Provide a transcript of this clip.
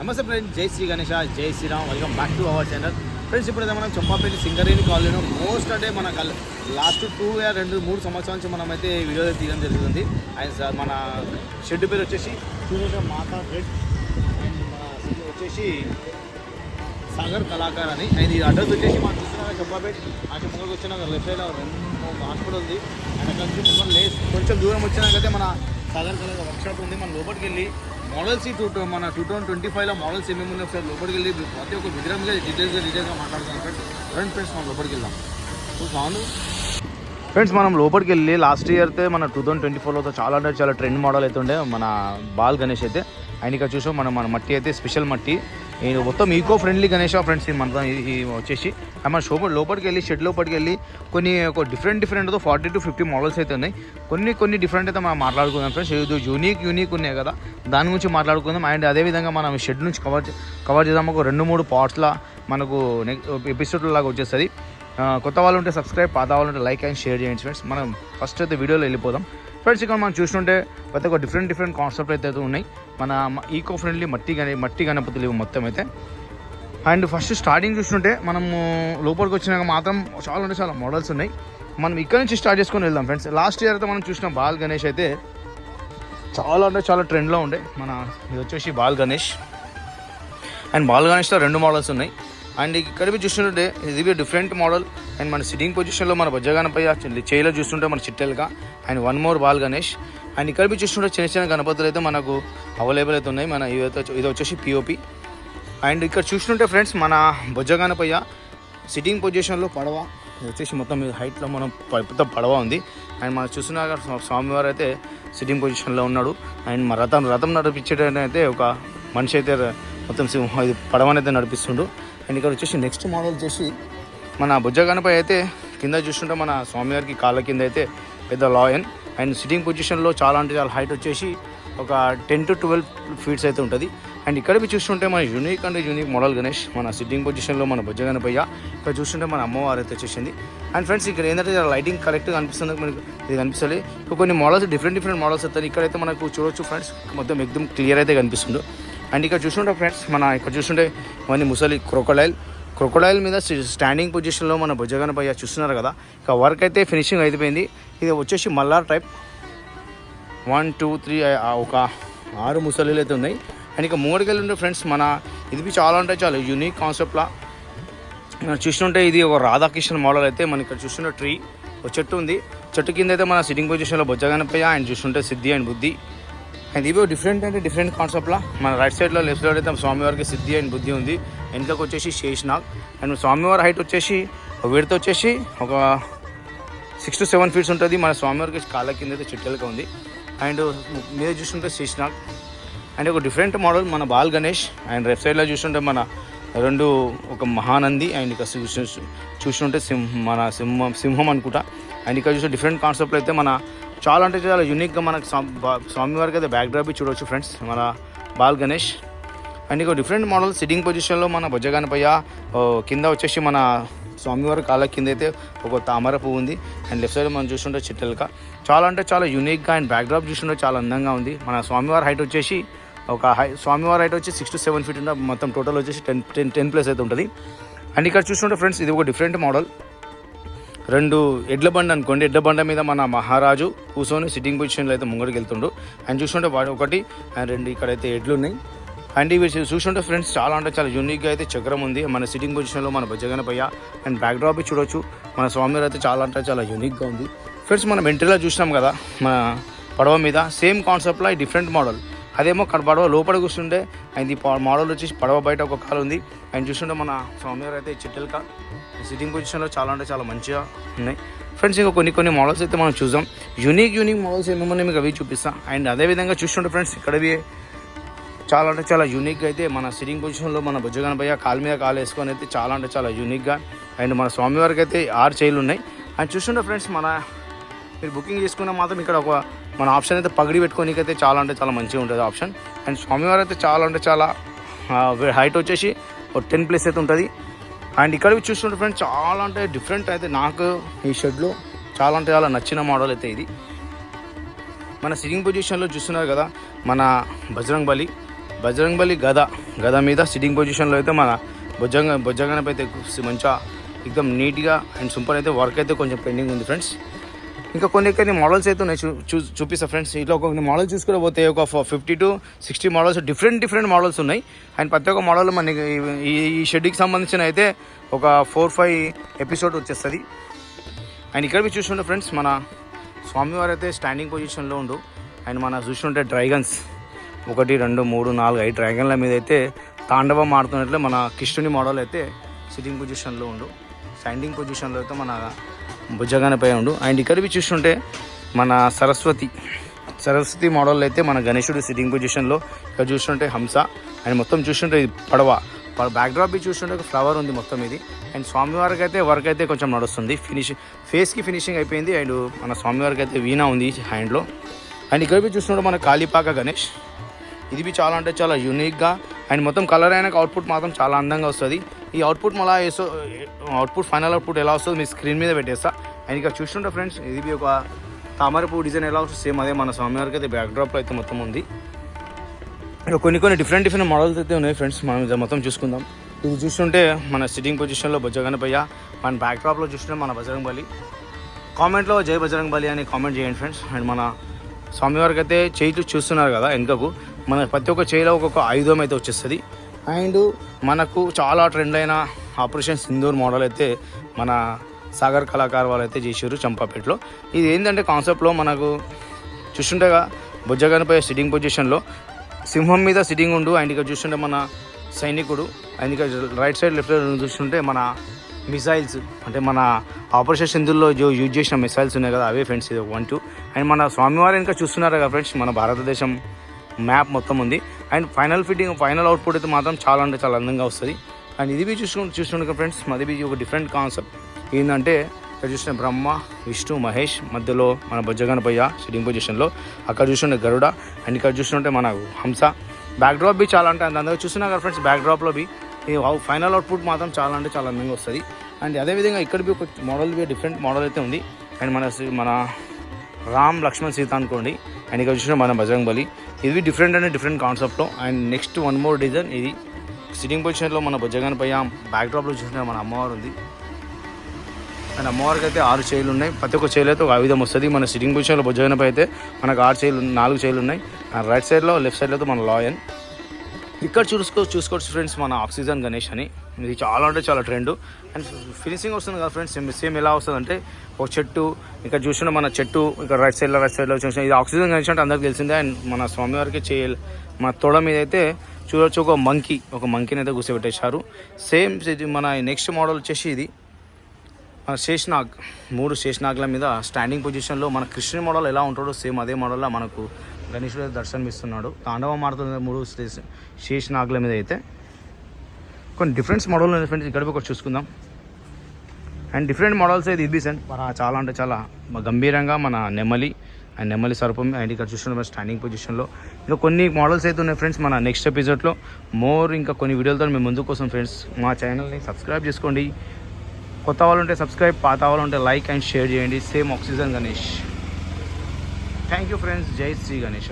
నమస్తే ఫ్రెండ్స్, జై శ్రీ గణేష, జై Shriram. Welcome back to our channel. Friends, ఇప్పుడైతే మనం చంపాపల్లి సింగరేణి కాలనీలో మోస్ట్ అంటే మన లాస్ట్ 2-3 సంవత్సరాల నుంచి మనం అయితే వీడియో తీయడం జరుగుతుంది. అండ్ మన షెడ్ పేరు వచ్చేసి మాతా రెడ్, మన వచ్చేసి సాగర్ కళాకార్ అని. అండ్ ఈ అడ్రస్ వచ్చేసి మనం చూస్తున్నాం చంపాపేట. ఆ ముందుకు వచ్చిన లెఫ్ట్ సైడ్లో హాస్పిటల్ ఉంది. అండ్ అక్కడ నుంచి కొంచెం దూరం వచ్చినాకైతే మన సాగర్ కళాకార్ వర్క్షాప్ ఉంది. మనం లోపలికి వెళ్ళి మోడల్స్ మన 2025లో మోడల్స్ ఏమేమి ఉన్నాయి ఒకసారి లోపలికి వెళ్ళి ప్రతి ఒక్క విగ్రహం మీద డీటెయిల్గా మాట్లాడుతాం ఫ్రెండ్స్. మనం లోపలికి వెళ్దాం. ఫ్రెండ్స్, మనం లోపలికి వెళ్ళి లాస్ట్ ఇయర్ అయితే మన 2024లో చాలా అంటే చాలా ట్రెండ్ మోడల్ అయితే ఉండే మన బాల్ గణేష్ అయితే. ఆయన ఇక్కడ చూసాం మన మట్టి అయితే స్పెషల్ మట్టి, మొత్తం ఈకో ఫ్రెండ్లీ గణేష్ ఫ్రెండ్స్. మన వచ్చేసి మన లోపలికి వెళ్ళి షెడ్ లోపలికి వెళ్ళి ఒక డిఫరెంట్ 40 to 50 మోడల్స్ అయితే ఉన్నాయి. కొన్ని డిఫరెంట్ అయితే మనం మాట్లాడుకుందాం ఫ్రెండ్స్. ఇది యూనిక్ ఉన్నాయి కదా, దాని గురించి మాట్లాడుకుందాం. అండ్ అదేవిధంగా మనం షెడ్ నుంచి కవర్ చేద్దాం. ఒక 2-3 పార్ట్స్లా మనకు ఎపిసోడ్ లాగా వచ్చేస్తుంది. కొత్త వాళ్ళు ఉంటే సబ్స్క్రైబ్, పాత వాళ్ళు ఉంటే లైక్ అండ్ షేర్ చేయండి ఫ్రెండ్స్. మనం ఫస్ట్ అయితే వీడియోలో వెళ్ళిపోదాం ఫ్రెండ్స్. ఇక్కడ మనం చూస్తుంటే ప్రతి ఒక్క డిఫరెంట్ కాన్సెప్ట్ అయితే ఉన్నాయి. మన ఈకో ఫ్రెండ్లీ మట్టి గణపతులు ఇవి మొత్తం అయితే. అండ్ ఫస్ట్ స్టార్టింగ్ చూస్తుంటే మనము లోపలికి వచ్చినాక మాత్రం చాలా అంటే చాలా మోడల్స్ ఉన్నాయి. మనం ఇక్కడ నుంచి స్టార్ట్ చేసుకొని వెళ్దాం ఫ్రెండ్స్. లాస్ట్ ఇయర్ అయితే మనం చూసిన బాల్ గణేష్ అయితే చాలా అంటే చాలా ట్రెండ్లో ఉండే. ఇది వచ్చేసి బాల్ గణేష్. అండ్ బాల్ గణేష్లో 2 మోడల్స్ ఉన్నాయి. అండ్ ఇక్కడ చూస్తుంటే ఇది డిఫరెంట్ మోడల్. అండ్ మన సిట్టింగ్ పొజిషన్లో మన బొజ్జగణపై చేయిలో చూస్తుంటే మన చిట్టెలుగా. And 1 more Bal Ganesh. And ఇక్కడ చూస్తుంటే చిన్న గణపతులు అయితే మనకు అవైలబుల్ అయితే ఉన్నాయి. ఇది వచ్చేసి పిఓపి. అండ్ ఇక్కడ చూస్తుంటే ఫ్రెండ్స్ మన బొజ్జగణపయ్య సిట్టింగ్ పొజిషన్లో పడవ. ఇది వచ్చేసి మొత్తం హైట్లో మనం పెద్ద పడవ ఉంది. అండ్ మనం చూస్తున్న స్వామివారు అయితే సిట్టింగ్ పొజిషన్లో ఉన్నాడు. అండ్ మన రథం నడిపించేటైతే ఒక మనిషి అయితే మొత్తం ఇది పడవనైతే నడిపిస్తుండు. అండ్ ఇక్కడ వచ్చేసి నెక్స్ట్ మోడల్ వచ్చేసి మన బొజ్జగణపై అయితే కింద చూస్తుంటే మన స్వామివారికి కాళ్ళ కింద అయితే పెద్ద లాయన్. అండ్ సిట్టింగ్ పొజిషన్లో చాలా అంటే చాలా హైట్ వచ్చేసి ఒక 10 to 12 feet అయితే ఉంటుంది. అండ్ ఇక్కడ చూస్తుంటే మన యూనిక్ మోడల్ గణేష్ మన సిట్టింగ్ పొజిషన్లో మన బొజ్జగణపయ్య. ఇక్కడ చూస్తుంటే మన అమ్మవారు అయితే వచ్చేసింది. అండ్ ఫ్రెండ్స్, ఇక్కడ ఏంటంటే లైటింగ్ కరెక్ట్గా అనిపిస్తుంది, మనకు ఇది కనిపిస్తుంది. కొన్ని మోడల్స్ డిఫరెంట్ మోడల్స్ వస్తాయి. ఇక్కడైతే మనకు చూడొచ్చు ఫ్రెండ్స్, మొత్తం ఎక్దమ్ క్లియర్ అయితే కనిపిస్తుంది. అండ్ ఇక్కడ చూస్తుంటే ఫ్రెండ్స్ ఇక్కడ చూస్తుంటే ఇవన్నీ ముసలి క్రొకడైల్ మీద స్టాండింగ్ పొజిషన్లో మన బొజ్జగణపయ్య చూస్తున్నారు కదా. ఇక వర్క్ అయితే ఫినిషింగ్ అయిపోయింది. ఇది వచ్చేసి మల్లార్ టైప్ 1, 2, 3 ఒక 6 ముసలీలు అయితే ఉన్నాయి. అండ్ ఇక మూడుకెళ్ళి ఉండే ఫ్రెండ్స్ ఇది చాలా అంటే చాలా యూనిక్ కాన్సెప్ట్లా చూస్తుంటే ఇది ఒక రాధాకృష్ణ మోడల్ అయితే. మన ఇక్కడ చూస్తుంటే ట్రీ ఒక చెట్టు ఉంది. చెట్టు కింద అయితే మన సిట్టింగ్ పొజిషన్లో బొజ్జగణపయ్య. అండ్ చూస్తుంటే సిద్ధి అండ్ బుద్ధి. అండ్ ఇవి డిఫరెంట్ కాన్సెప్ట్లా మన రైట్ సైడ్లో లెఫ్ట్ సైడ్ అయితే స్వామివారికి సిద్ధి అండ్ బుద్ధి ఉంది. వెనుకకు వచ్చేసి శేషనాగ్. అండ్ స్వామివారి హైట్ వచ్చేసి విడత వచ్చేసి ఒక 6 to 7 feet ఉంటుంది. మన స్వామివారికి కాళ్ళ కింద అయితే చిట్టెలుగా ఉంది. అండ్ మీద చూస్తుంటే శేషనాగ్. అండ్ ఒక డిఫరెంట్ మోడల్ మన బాల్ గణేష్. అండ్ లెఫ్ట్ సైడ్లో చూస్తుంటే మన 2 ఒక మహానంది. అండ్ ఇక్కడ చూస్తుంటే సింహం అనుకుంటా. అండ్ ఇక్కడ చూస్తే డిఫరెంట్ కాన్సెప్ట్లో అయితే మన చాలా అంటే చాలా యూనిక్గా మనకు స్వామివారికి అయితే బ్యాక్ డ్రాప్ చూడవచ్చు ఫ్రెండ్స్ మన బాల్ గణేష్. అండ్ ఇక డిఫరెంట్ మోడల్ సిట్టింగ్ పొజిషన్లో మన బొజ్జగణపయ్య. కింద వచ్చేసి మన స్వామివారి కాళ్ళ కింద అయితే ఒక తామర పువ్వు ఉంది. అండ్ లెఫ్ట్ సైడ్ మనం చూస్తుంటే చిట్టెలుక. చాలా అంటే చాలా యూనిక్గా అండ్ బ్యాక్ డ్రాప్ చూస్తుంటే చాలా అందంగా ఉంది. మన స్వామివారి హైట్ వచ్చేసి స్వామివారి హైట్ వచ్చి 6 to 7 feet ఉంటుంది. మొత్తం టోటల్ వచ్చేసి 10+ అయితే ఉంటుంది. అండ్ ఇక్కడ చూస్తుంటే ఫ్రెండ్స్ ఇది ఒక డిఫరెంట్ మోడల్. 2 ఎడ్ల బండి అనుకోండి. ఎడ్ల బండ మీద మన మహారాజు కూర్చొని సిట్టింగ్ పొజిషన్లో అయితే ముంగడికి వెళ్తుండు. అండ్ చూస్తుంటే 1 and 2 ఇక్కడైతే ఎడ్లు ఉన్నాయి. అండ్ ఇవి చూస్తుంటే ఫ్రెండ్స్ చాలా అంటే చాలా యూనిక్గా అయితే చక్రం ఉంది మన సిట్టింగ్ పొజిషన్లో మన బొజ్జగణపయ్య. అండ్ బ్యాక్ డ్రాప్ చూడొచ్చు మన స్వామివారు అయితే చాలా అంటే చాలా యూనిక్గా ఉంది ఫ్రెండ్స్. మనం ఎంట్రీలో చూసినాం కదా మన పడవ మీద సేమ్ కాన్సెప్ట్లో డిఫరెంట్ మోడల్. అదేమో పడవ లోపల కూర్చుంటే అండ్ ఈ మోడల్ వచ్చేసి పడవ బయట ఒక కాలు ఉంది. అండ్ చూస్తుంటే మన స్వామివారు అయితే చిట్టెలుక సిట్టింగ్ పొజిషన్లో చాలా అంటే చాలా మంచిగా ఉన్నాయి ఫ్రెండ్స్. ఇంకా కొన్ని మోడల్స్ అయితే మనం చూద్దాం. యూనిక్ మోడల్స్ ఏమేమో మీకు అవి చూపిస్తాం. అండ్ అదేవిధంగా చూస్తుంటే ఫ్రెండ్స్ ఇక్కడవి చాలా అంటే చాలా యూనిక్గా అయితే మన సిట్టింగ్ పొజిషన్లో మన బొజ్జగణపయ్య కాలు మీద కాలు వేసుకొని అయితే చాలా అంటే చాలా యూనిక్గా. అండ్ మన స్వామివారికి అయితే 6 చేయిలు ఉన్నాయి. అండ్ చూస్తుంటే ఫ్రెండ్స్ మీరు బుకింగ్ చేసుకున్న మాత్రం ఇక్కడ మన ఆప్షన్ అయితే పగిడి పెట్టుకోనికైతే చాలా అంటే చాలా మంచిగా ఉంటుంది ఆప్షన్. అండ్ స్వామివారు అయితే చాలా అంటే చాలా హైట్ వచ్చేసి ఒక 10+ అయితే ఉంటుంది. అండ్ ఇక్కడ చూస్తుంటే ఫ్రెండ్స్ చాలా అంటే డిఫరెంట్ అయితే నాకు ఈ షెడ్లో చాలా అంటే చాలా నచ్చిన మోడల్ అయితే ఇది. మన సిట్టింగ్ పొజిషన్లో చూస్తున్నారు కదా మన బజరంగ్ బలి. బజరంగబలి గద మీద సిట్టింగ్ పొజిషన్లో అయితే మన బొజ్జగనపై అయితే మంచిగా ఎక్దమ్ నీట్గా అండ్ సూపర్ అయితే వర్క్ అయితే కొంచెం పెండింగ్ ఉంది ఫ్రెండ్స్. ఇంకా కొన్ని మోడల్స్ అయితే ఉన్నాయి చూపిస్తా ఫ్రెండ్స్. ఇట్లా కొన్ని మోడల్ చూసుకుంటే పోతే ఒక 50 to 60 మోడల్స్ డిఫరెంట్ మోడల్స్ ఉన్నాయి. అండ్ ప్రతి ఒక్క మోడల్ మనకి ఈ షెడ్కి సంబంధించిన అయితే ఒక 4-5 ఎపిసోడ్ వచ్చేస్తుంది. అండ్ ఇక్కడ మీరు చూస్తుంటే ఫ్రెండ్స్ మన స్వామివారు అయితే స్టాండింగ్ పొజిషన్లో ఉండు. అండ్ మన చూస్తుంటే డ్రాగన్స్ 1, 2, 3, 4, 5 డ్రాగన్ల మీద అయితే తాండవం ఆడుతున్నట్లే మన కృష్ణుని మోడల్ అయితే సిట్టింగ్ పొజిషన్లో ఉండు. స్టాండింగ్ పొజిషన్లో అయితే మన బుజ్జగనపై ఉండు. అండ్ ఇక్కడ చూస్తుంటే మన సరస్వతి మోడల్ అయితే మన గణేశుడు సిట్టింగ్ పొజిషన్లో. ఇక్కడ చూస్తుంటే హంస. అండ్ మొత్తం చూస్తుంటే ఇది పడవ బ్యాక్డ్రాప్ చూస్తుంటే ఒక ఫ్లవర్ ఉంది మొత్తం ఇది. అండ్ స్వామివారికి అయితే వర్క్ అయితే కొంచెం నడుస్తుంది. ఫేస్కి ఫినిషింగ్ అయిపోయింది. అండ్ మన స్వామివారికి అయితే వీణా ఉంది హ్యాండ్లో. అండ్ ఇక్కడ చూస్తుంటే మన కాళీపాక గణేష్. ఇది చాలా అంటే చాలా యూనిక్గా అండ్ మొత్తం కలర్ అయినా అవుట్పుట్ మాత్రం చాలా అందంగా వస్తుంది. ఈ అవుట్పుట్ ఫైనల్ అవుట్పుట్ ఎలా వస్తుంది మీ స్క్రీన్ మీద పెట్టేస్తా. అండ్ ఇక్కడ చూస్తుంటే ఫ్రెండ్స్ ఇది ఒక తామరపూ డిజైన్ ఎలా వస్తుంది సేమ్ అదే మన స్వామివారికి అయితే బ్యాక్డ్రాప్లో అయితే మొత్తం ఉంది. ఇక్కడ కొన్ని డిఫరెంట్ మోడల్స్ అయితే ఉన్నాయి ఫ్రెండ్స్. మనం మొత్తం చూసుకుందాం. ఇది చూస్తుంటే మన సిట్టింగ్ పొజిషన్లో బొజ్జగనపయ్య. మన బ్యాక్డ్రాప్లో చూస్తుంటే మన బజరంగబలి. కామెంట్లో జై బజరంగబలి అని కామెంట్ చేయండి ఫ్రెండ్స్. అండ్ మన స్వామివారికి అయితే చేయి చూస్తున్నారు కదా వెనుకకు మన ప్రతి ఒక్క చేయిలో ఒక్కొక్క ఆయుధం అయితే వచ్చేస్తుంది. అండ్ మనకు చాలా ట్రెండ్ అయిన ఆపరేషన్ సింధూర్ మోడల్ అయితే మన సాగర్ కళాకారు వాళ్ళు అయితే చేసారు చంపాపేటలో. ఇది ఏంటంటే కాన్సెప్ట్లో మనకు చూస్తుంటేగా బొజ్జగనపై సిట్టింగ్ పొజిషన్లో సింహం మీద సిట్టింగ్ ఉండు. అండ్ ఇక్కడ చూస్తుంటే మన సైనికుడు. అండ్ ఇక్కడ రైట్ సైడ్ లెఫ్ట్ సైడ్ చూస్తుంటే మన మిసైల్స్ అంటే మన ఆపరేషన్ సింధూర్లో యూజ్ చేసిన మిసైల్స్ ఉన్నాయి కదా అవే ఫ్రెండ్స్. ఇది 1, 2. అండ్ మన స్వామివారు ఇంకా చూస్తున్నారు కదా ఫ్రెండ్స్ మన భారతదేశం మ్యాప్ మొత్తం ఉంది. అండ్ ఫైనల్ అవుట్పుట్ అయితే మాత్రం చాలా అంటే చాలా అందంగా వస్తుంది. అండ్ ఇది చూస్తుండే ఫ్రెండ్స్ అది ఒక డిఫరెంట్ కాన్సెప్ట్ ఏంటంటే ఇక్కడ చూసిన బ్రహ్మ విష్ణు మహేష్ మధ్యలో మన బొజ్జగనపయ్య సిట్టింగ్ పొజిషన్లో. అక్కడ చూస్తుంటే గరుడ. అండ్ ఇక్కడ చూస్తుంటే మన హంస. బ్యాక్డ్రాప్ చాలా అంటే అందంగా చూస్తున్నా కదా ఫ్రెండ్స్. బ్యాక్డ్రాప్లో ఈ ఫైనల్ అవుట్పుట్ మాత్రం చాలా అంటే చాలా అందంగా వస్తుంది. అండ్ అదేవిధంగా ఇక్కడ ఒక మోడల్ డిఫరెంట్ మోడల్ అయితే ఉంది. అండ్ మన రామ్ లక్ష్మణ్ సీత అనుకోండి. అండ్ ఇక్కడ చూసిన మన బజరంగబలి. ఇది డిఫరెంట్ కాన్సెప్ట్లో. And next one more design ఇది సిట్టింగ్ పొజిషన్లో మన బొజ్జగనపయ్య. బ్యాక్డ్రాప్లో చూసిన మన అమ్మవారు ఉంది. అండ్ అమ్మవారికి అయితే 6 చేయిలు ఉన్నాయి. ప్రతి ఒక్క చేయిలు అయితే ఒక ఆయుధం వస్తుంది. మన సిట్టింగ్ పొజిషన్లో బొజ్జగనపై అయితే మనకు 4 చేయిలు ఉన్నాయి. అండ్ రైట్ సైడ్లో లెఫ్ట్ సైడ్లో అయితే మన లాయన్. ఇక్కడ చూసుకోవచ్చు ఫ్రెండ్స్ మన ఆక్సిజన్ గణేష్ అని. ఇది చాలా అంటే చాలా ట్రెండ్. అండ్ ఫినిషింగ్ వస్తుంది కదా ఫ్రెండ్స్ సేమ్ ఎలా వస్తుంది అంటే ఒక చెట్టు ఇక్కడ చూసిన మన చెట్టు ఇక్కడ రైట్ సైడ్లో చూసిన ఇది ఆక్సిజన్ గణేష్ అంటే అందరికి తెలిసిందే. అండ్ మన స్వామివారికి మన తొడ మీద అయితే చూడవచ్చు ఒక మంకీని అయితే కూర్చోబెట్టేశారు. సేమ్ మన నెక్స్ట్ మోడల్ వచ్చేసి ఇది మన శేషనాగ్. 3 శేషనాగ్ల మీద స్టాండింగ్ పొజిషన్లో మన కృష్ణుని మోడల్ ఎలా ఉంటాడో సేమ్ అదే మోడల్లో మనకు గణేశుడు దర్శనమిస్తున్నాడు. తాండవం ఆడుతున్న 3 శేషనాగ్ల మీద అయితే కొన్ని డిఫరెంట్ మోడల్ ఫ్రెండ్స్. ఇక్కడ ఒకటి చూసుకుందాం. అండ్ డిఫరెంట్ మోడల్స్ అయితే ఇది మన చాలా అంటే చాలా గంభీరంగా మన నెమలి సర్పం. అండ్ ఇక్కడ చూస్తున్న స్టాండింగ్ పొజిషన్లో ఇంకా కొన్ని మోడల్స్ అయితే ఉన్నాయి ఫ్రెండ్స్. మన నెక్స్ట్ ఎపిసోడ్లో ఇంకా కొన్ని వీడియోలతో మేము ముందు కోసం ఫ్రెండ్స్. మా ఛానల్ని సబ్స్క్రైబ్ చేసుకోండి. కొత్త వాళ్ళు ఉంటే సబ్స్క్రైబ్, పాత వాళ్ళు ఉంటే లైక్ అండ్ షేర్ చేయండి. Same oxygen Ganesh. Thank you friends. జై శ్రీ గణేష.